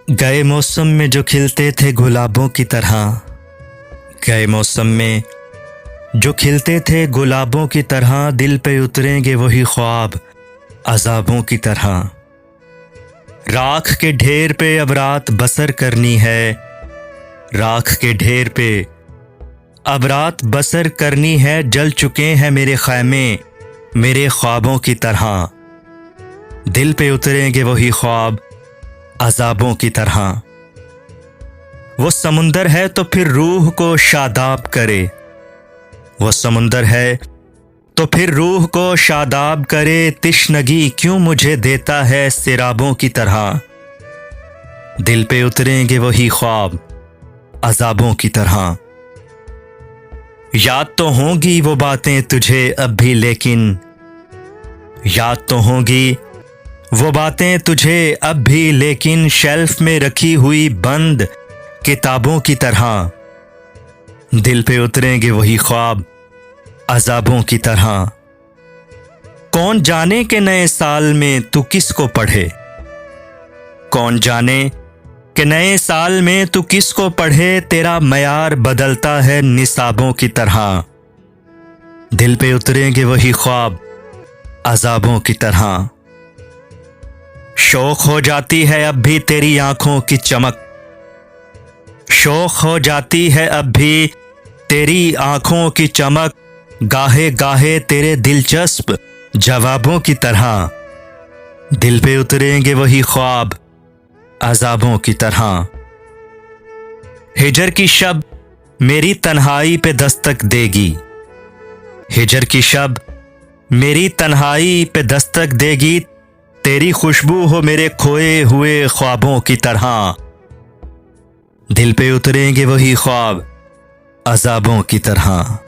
गए मौसम में जो खिलते थे गुलाबों की तरह, गए मौसम में जो खिलते थे गुलाबों की तरह, दिल पे उतरेंगे वही ख्वाब अज़ाबों की तरह। राख के ढेर पे अब रात बसर करनी है, राख के ढेर पे अब रात बसर करनी है। जल चुके हैं मेरे ख़ैमे मेरे ख्वाबों की तरह, दिल पे उतरेंगे वही ख्वाब अज़ाबों की तरह। वो समुंदर है तो फिर रूह को शादाब करे, वो समुंदर है तो फिर रूह को शादाब करे। तिश्नगी क्यों मुझे देता है सिराबों की तरह, दिल पे उतरेंगे वही ख्वाब अज़ाबों की तरह। याद तो होंगी वो बातें तुझे अब भी, लेकिन याद तो होंगी वो बातें तुझे अब भी, लेकिन शेल्फ में रखी हुई बंद किताबों की तरह, दिल पे उतरेंगे वही ख्वाब अज़ाबों की तरह। कौन जाने के नए साल में तू किसको पढ़े, कौन जाने कि नए साल में तू किसको पढ़े। तेरा मयार बदलता है निसाबों की तरह, दिल पे उतरेंगे वही ख्वाब अज़ाबों की तरह। शौक हो जाती है अब भी तेरी आंखों की चमक, शौक हो जाती है अब भी तेरी आंखों की चमक। गाहे गाहे तेरे दिलचस्प जवाबों की तरह, दिल पे उतरेंगे वही ख्वाब अज़ाबों की तरह। हिजर की शब मेरी तन्हाई पे दस्तक देगी, हिजर की शब मेरी तन्हाई पे दस्तक देगी। तेरी खुशबू हो मेरे खोए हुए ख्वाबों की तरह, दिल पे उतरेंगे वही ख्वाब अज़ाबों की तरह।